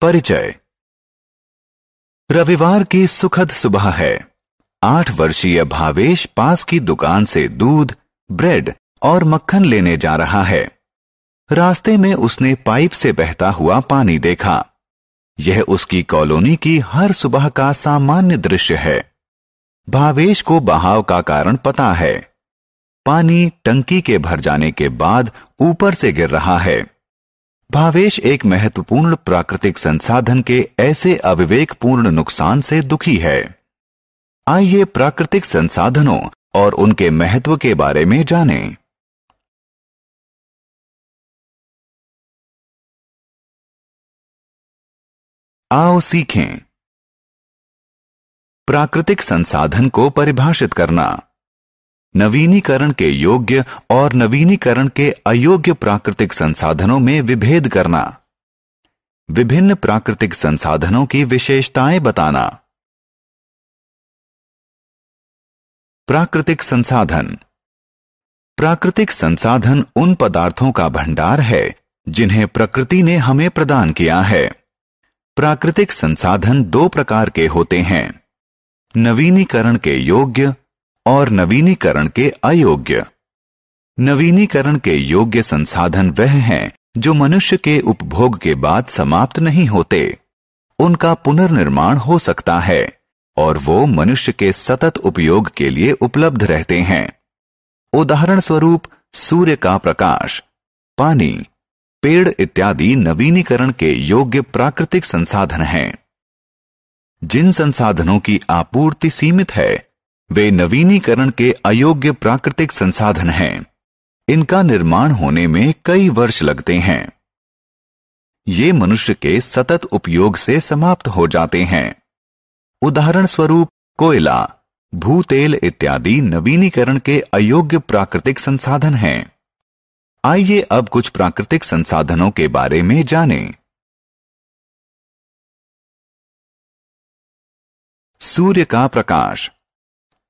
परिचय। रविवार की सुखद सुबह है। 8 वर्षीय भावेश पास की दुकान से दूध, ब्रेड और मक्खन लेने जा रहा है। रास्ते में उसने पाइप से बहता हुआ पानी देखा। यह उसकी कॉलोनी की हर सुबह का सामान्य दृश्य है। भावेश को बहाव का कारण पता है। पानी टंकी के भर जाने के बाद ऊपर से गिर रहा है। भावेश एक महत्वपूर्ण प्राकृतिक संसाधन के ऐसे अविवेकपूर्ण नुकसान से दुखी है। आइए प्राकृतिक संसाधनों और उनके महत्व के बारे में जानें। आओ सीखें। प्राकृतिक संसाधन को परिभाषित करना, नवीनीकरण के योग्य और नवीनीकरण के अयोग्य प्राकृतिक संसाधनों में विभेद करना, विभिन्न प्राकृतिक संसाधनों की विशेषताएं बताना। प्राकृतिक संसाधन। प्राकृतिक संसाधन उन पदार्थों का भंडार है जिन्हें प्रकृति ने हमें प्रदान किया है। प्राकृतिक संसाधन 2 प्रकार के होते हैं, नवीनीकरण के योग्य और नवीनीकरण के अयोग्य। नवीनीकरण के योग्य संसाधन वह हैं जो मनुष्य के उपभोग के बाद समाप्त नहीं होते। उनका पुनर्निर्माण हो सकता है और वो मनुष्य के सतत उपयोग के लिए उपलब्ध रहते हैं। उदाहरण स्वरूप सूर्य का प्रकाश, पानी, पेड़ इत्यादि नवीनीकरण के योग्य प्राकृतिक संसाधन हैं। जिन संसाधनों की आपूर्ति सीमित है वे नवीनीकरण के अयोग्य प्राकृतिक संसाधन हैं। इनका निर्माण होने में कई वर्ष लगते हैं। ये मनुष्य के सतत उपयोग से समाप्त हो जाते हैं। उदाहरण स्वरूप कोयला, भूतेल इत्यादि नवीनीकरण के अयोग्य प्राकृतिक संसाधन हैं। आइए अब कुछ प्राकृतिक संसाधनों के बारे में जानें। सूर्य का प्रकाश।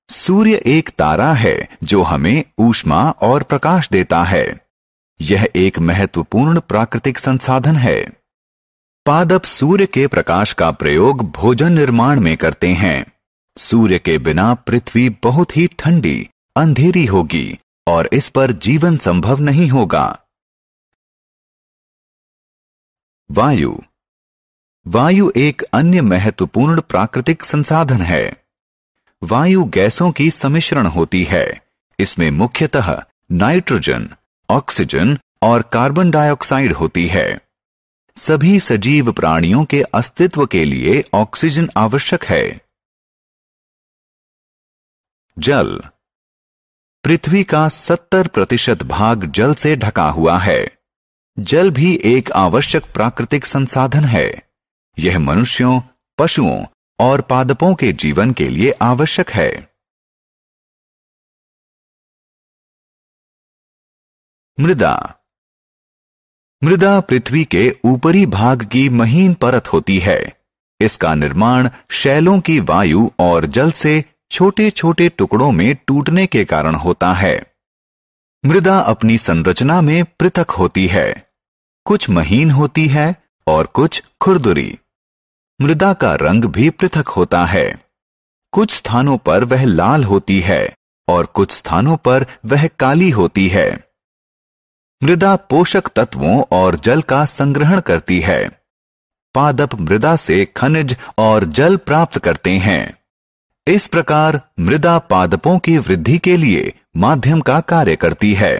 सूर्य एक तारा है जो हमें ऊष्मा और प्रकाश देता है। यह एक महत्वपूर्ण प्राकृतिक संसाधन है। पादप सूर्य के प्रकाश का प्रयोग भोजन निर्माण में करते हैं। सूर्य के बिना पृथ्वी बहुत ही ठंडी, अंधेरी होगी और इस पर जीवन संभव नहीं होगा। वायु। वायु एक अन्य महत्वपूर्ण प्राकृतिक संसाधन है। वायु गैसों की सम्मिश्रण होती है। इसमें मुख्यतः नाइट्रोजन, ऑक्सीजन और कार्बन डाइऑक्साइड होती है। सभी सजीव प्राणियों के अस्तित्व के लिए ऑक्सीजन आवश्यक है। जल। पृथ्वी का 70% भाग जल से ढका हुआ है। जल भी एक आवश्यक प्राकृतिक संसाधन है। यह मनुष्यों, पशुओं और पादपों के जीवन के लिए आवश्यक है। मृदा। मृदा पृथ्वी के ऊपरी भाग की महीन परत होती है। इसका निर्माण शैलों की वायु और जल से छोटे छोटे टुकड़ों में टूटने के कारण होता है। मृदा अपनी संरचना में पृथक होती है। कुछ महीन होती है और कुछ खुरदुरी। मृदा का रंग भी पृथक होता है। कुछ स्थानों पर वह लाल होती है और कुछ स्थानों पर वह काली होती है। मृदा पोषक तत्वों और जल का संग्रहण करती है। पादप मृदा से खनिज और जल प्राप्त करते हैं। इस प्रकार मृदा पादपों की वृद्धि के लिए माध्यम का कार्य करती है।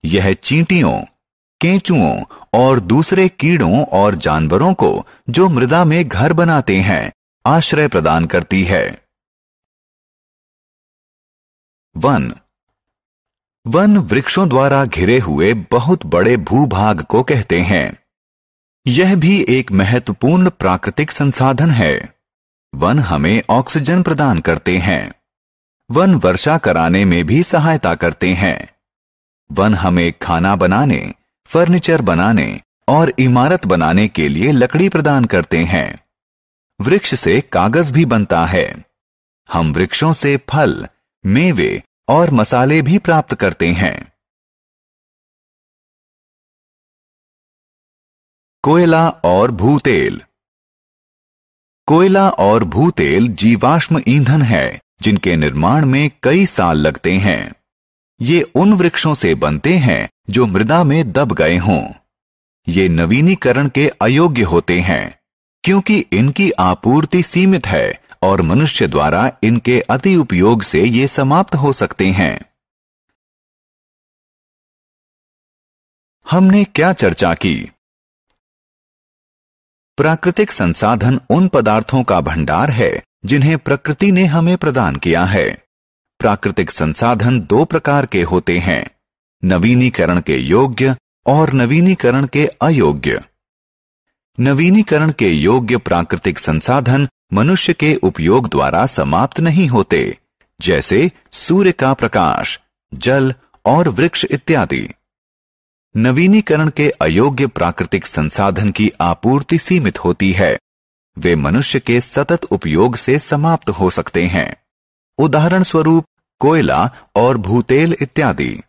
यह चींटियों, केंचुओं और दूसरे कीड़ों और जानवरों को जो मृदा में घर बनाते हैं आश्रय प्रदान करती है। वन। वन वृक्षों द्वारा घिरे हुए बहुत बड़े भूभाग को कहते हैं। यह भी एक महत्वपूर्ण प्राकृतिक संसाधन है। वन हमें ऑक्सीजन प्रदान करते हैं। वन वर्षा कराने में भी सहायता करते हैं। वन हमें खाना बनाने, फर्नीचर बनाने और इमारत बनाने के लिए लकड़ी प्रदान करते हैं। वृक्ष से कागज भी बनता है। हम वृक्षों से फल, मेवे और मसाले भी प्राप्त करते हैं। कोयला और भूतेल। कोयला और भूतेल जीवाश्म ईंधन है जिनके निर्माण में कई साल लगते हैं। ये उन वृक्षों से बनते हैं जो मृदा में दब गए हों। ये नवीनीकरण के अयोग्य होते हैं क्योंकि इनकी आपूर्ति सीमित है और मनुष्य द्वारा इनके अति उपयोग से ये समाप्त हो सकते हैं। हमने क्या चर्चा की? प्राकृतिक संसाधन उन पदार्थों का भंडार है जिन्हें प्रकृति ने हमें प्रदान किया है। प्राकृतिक संसाधन दो प्रकार के होते हैं, नवीनीकरण के योग्य और नवीनीकरण के अयोग्य। नवीनीकरण के योग्य प्राकृतिक संसाधन मनुष्य के उपयोग द्वारा समाप्त नहीं होते, जैसे सूर्य का प्रकाश, जल और वृक्ष इत्यादि। नवीनीकरण के अयोग्य प्राकृतिक संसाधन की आपूर्ति सीमित होती है। वे मनुष्य के सतत उपयोग से समाप्त हो सकते हैं। उदाहरण स्वरूप कोयला और भूतेल इत्यादि।